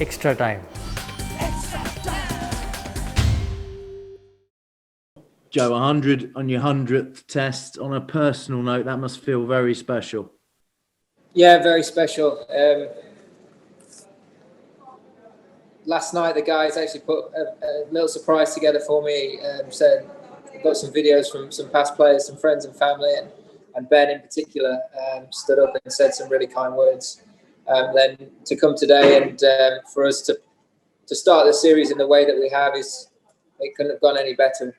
extra time. Joe, 100 on your 100th test. On a personal note, that must feel very special. Yeah, very special. Last night, the guys actually put a little surprise together for me. Said I've got some videos from some past players, some friends and family, and Ben in particular stood up and said some really kind words. Then to come today and for us to start the series in the way that we have it couldn't have gone any better.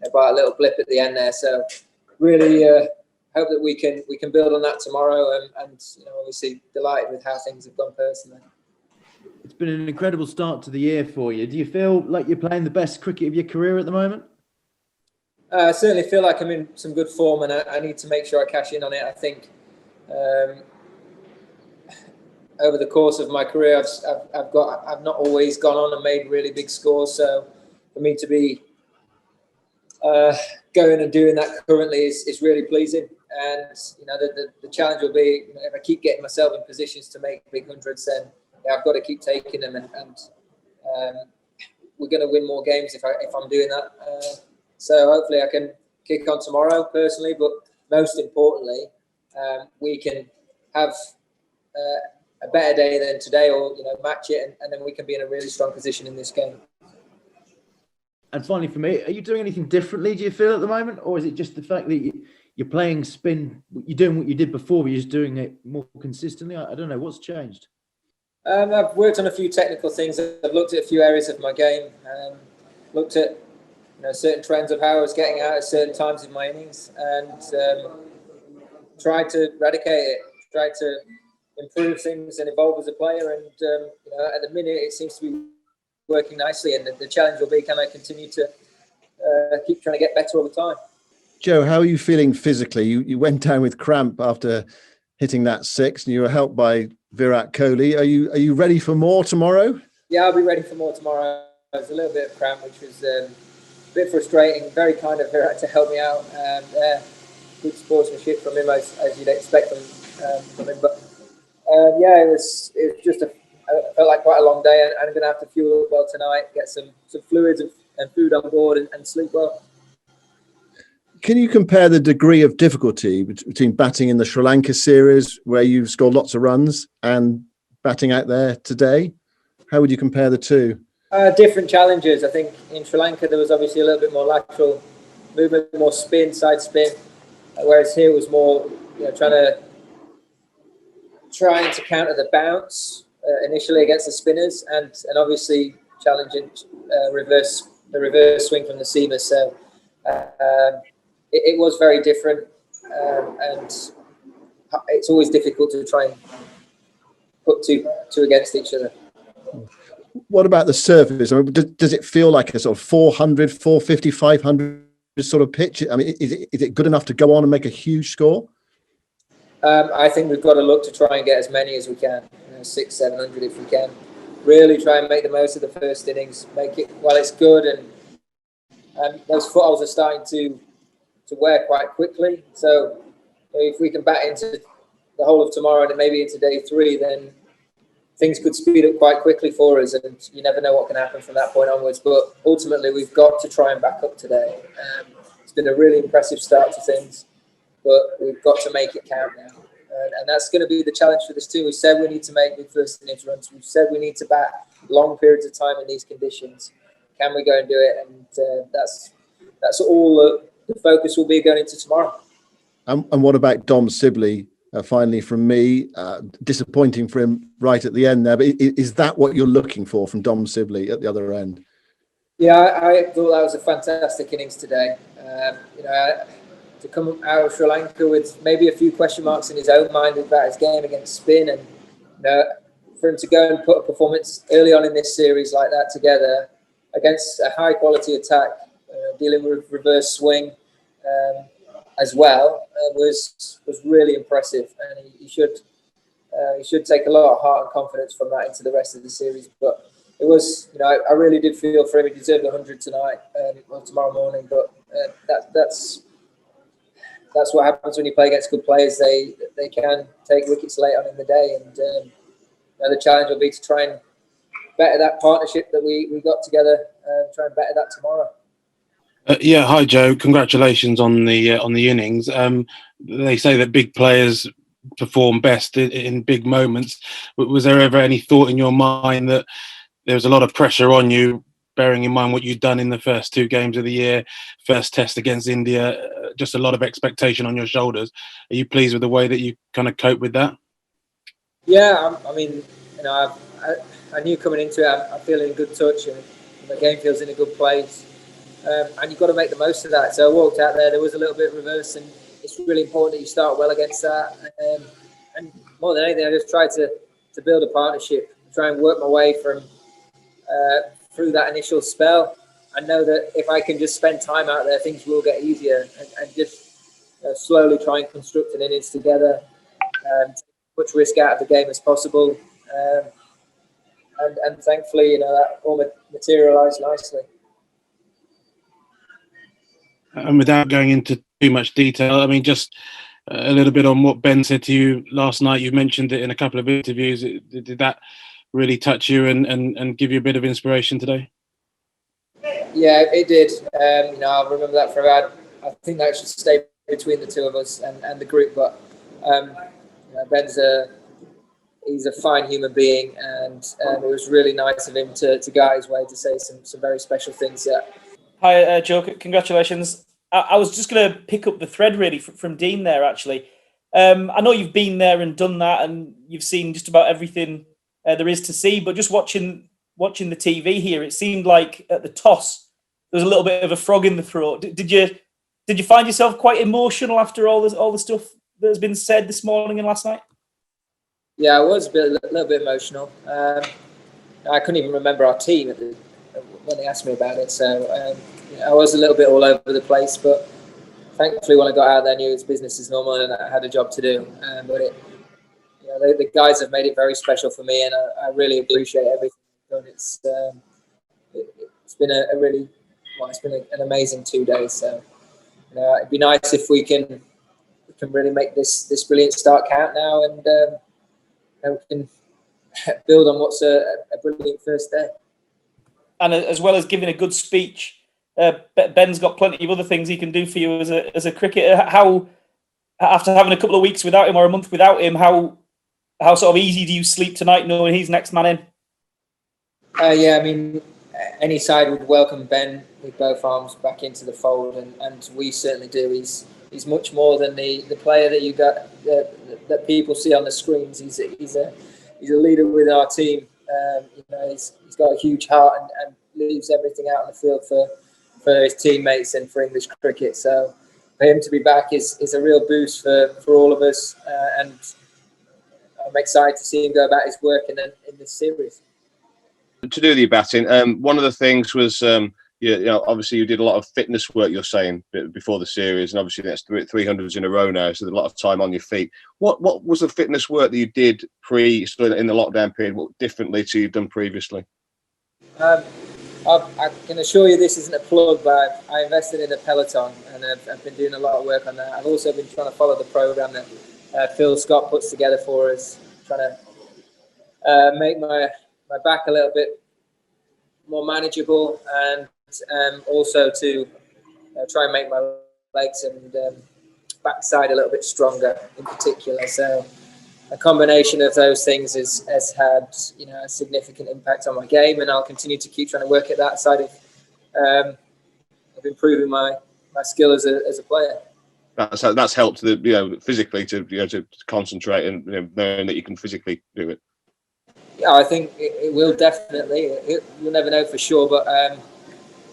About a little blip at the end there, so really hope that we can build on that tomorrow, and obviously delighted with how things have gone personally. It's been an incredible start to the year for you. Do you feel like you're playing the best cricket of your career at the moment? I certainly feel like I'm in some good form, and I need to make sure I cash in on it. I think over the course of my career, I've not always gone on and made really big scores. So for me to be going and doing that currently is really pleasing. And the challenge will be, if I keep getting myself in positions to make big hundreds, then I've got to keep taking them, and we're going to win more games if I'm doing that. So hopefully I can kick on tomorrow personally, but most importantly, we can have a better day than today, or match it, and then we can be in a really strong position in this game. And finally, for me, are you doing anything differently, do you feel, at the moment? Or is it just the fact that you're playing spin, you're doing what you did before, but you're just doing it more consistently? I don't know. What's changed? I've worked on a few technical things. I've looked at a few areas of my game, looked at certain trends of how I was getting out at certain times in my innings, and tried to eradicate it, tried to improve things and evolve as a player. And at the minute, it seems to be working nicely, and the challenge will be, can I continue to keep trying to get better all the time? Joe, how are you feeling physically? You went down with cramp after hitting that six, and you were helped by Virat Kohli. Are you ready for more tomorrow? Yeah, I'll be ready for more tomorrow. There's a little bit of cramp, which was a bit frustrating. Very kind of Virat to help me out. Good sportsmanship from him, as you'd expect from him. But it was just I felt like quite a long day, and I'm going to have to fuel up well tonight, get some fluids and food on board, and sleep well. Can you compare the degree of difficulty between batting in the Sri Lanka series, where you scored lots of runs, and batting out there today? How would you compare the two? Different challenges. I think in Sri Lanka there was obviously a little bit more lateral movement, more spin, side spin, whereas here was more trying to counter the bounce initially against the spinners, and obviously challenging the reverse swing from the seamers. So it was very different, and it's always difficult to try and put two against each other. What about the surface? I mean, does it feel like a sort of 400, 450, 500 sort of pitch? I mean, is it good enough to go on and make a huge score? I think we've got to look to try and get as many as we can, 600, 700 if we can. Really try and make the most of the first innings, make it while it's good, and those footholes are starting to wear quite quickly. So if we can bat into the whole of tomorrow and maybe into day 3, then things could speed up quite quickly for us, and you never know what can happen from that point onwards. But ultimately, we've got to try and back up today. It's been a really impressive start to things, but we've got to make it count now. And that's going to be the challenge for this team. We said we need to make big first innings runs. We've said we need to bat long periods of time in these conditions. Can we go and do it? And that's all the focus will be going into tomorrow. And what about Dom Sibley? Finally, from me, disappointing for him right at the end there. But is that what you're looking for from Dom Sibley at the other end? Yeah, I thought that was a fantastic innings today. To come out of Sri Lanka with maybe a few question marks in his own mind about his game against spin, and for him to go and put a performance early on in this series like that together against a high quality attack, dealing with reverse swing as well, was really impressive, and he should take a lot of heart and confidence from that into the rest of the series. But it was, I really did feel for him. He deserved 100 tonight, or tomorrow morning. But that's what happens when you play against good players. They can take wickets late on in the day, and the challenge will be to try and better that partnership that we got together. Try and better that tomorrow. Yeah, hi Joe. Congratulations on the innings. They say that big players perform best in big moments. Was there ever any thought in your mind that there was a lot of pressure on you, bearing in mind what you'd done in the first 2 games of the year, first test against India, just a lot of expectation on your shoulders? Are you pleased with the way that you kind of cope with that? Yeah, I mean, you know, I knew coming into it, I'm feeling in good touch, and the game feels in a good place. And you've got to make the most of that. So I walked out there was a little bit of reverse, and it's really important that you start well against that. And more than anything, I just tried to build a partnership, try and work my way from through that initial spell. I know that if I can just spend time out there, things will get easier, and just slowly try and construct an innings together, take as much risk out of the game as possible. And thankfully, that all materialised nicely. And without going into too much detail, I mean, just a little bit on what Ben said to you last night. You mentioned it in a couple of interviews. Did that really touch you and give you a bit of inspiration today? Yeah, it did. I remember that forever. I think that should stay between the two of us and the group. But Ben's he's a fine human being, and it was really nice of him to go out his way to say some very special things. Yeah. Hi, Joe. Congratulations. I was just going to pick up the thread really from Dean there, actually. I know you've been there and done that, and you've seen just about everything there is to see. But just watching the TV here, it seemed like at the toss there was a little bit of a frog in the throat. Did you find yourself quite emotional after all the stuff that has been said this morning and last night? Yeah, I was a little bit emotional. I couldn't even remember our team when they asked me about it, so I was a little bit all over the place. But thankfully, when I got out there, I knew it's business as normal, and I had a job to do. But the guys have made it very special for me, and I really appreciate everything they've done. It's been it's been an amazing 2 days. So it'd be nice if we can really make this brilliant start count now, and we can build on what's a brilliant first day. And as well as giving a good speech, Ben's got plenty of other things he can do for you as a cricketer. How, after having a couple of weeks without him or a month without him, how sort of easy do you sleep tonight knowing he's next man in? Yeah, I mean, any side would welcome Ben with both arms back into the fold, and we certainly do. He's much more than the player that you got that people see on the screens. He's a leader with our team. He's got a huge heart and leaves everything out on the field for his teammates and for English cricket. So for him to be back is a real boost for all of us, and I'm excited to see him go about his work in this series. To do with your batting, one of the things was, obviously you did a lot of fitness work, you're saying, before the series, and obviously that's 300s in a row now, so there's a lot of time on your feet. What was the fitness work that you did in the lockdown period, what differently to you've done previously? I can assure you this isn't a plug, but I invested in a Peloton, and I've been doing a lot of work on that. I've also been trying to follow the program that Phil Scott puts together for us, trying to make my back a little bit more manageable, and also to try and make my legs and backside a little bit stronger in particular. So a combination of those things has had a significant impact on my game, and I'll continue to keep trying to work at that side of improving my skill as a player. That's helped physically to concentrate and knowing that you can physically do it. Yeah, I think it will definitely. You'll never know for sure, but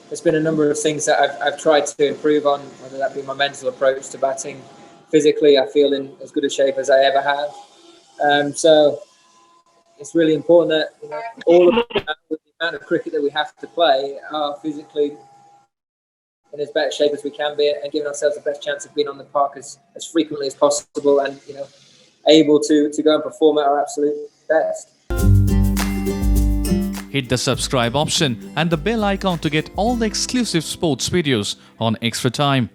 there's been a number of things that I've tried to improve on, whether that be my mental approach to batting. Physically, I feel in as good a shape as I ever have. So it's really important that all of the amount of cricket that we have to play are physically in as better shape as we can be, and giving ourselves the best chance of being on the park as frequently as possible, and able to go and perform at our absolute best. Hit the subscribe option and the bell icon to get all the exclusive sports videos on Extra Time.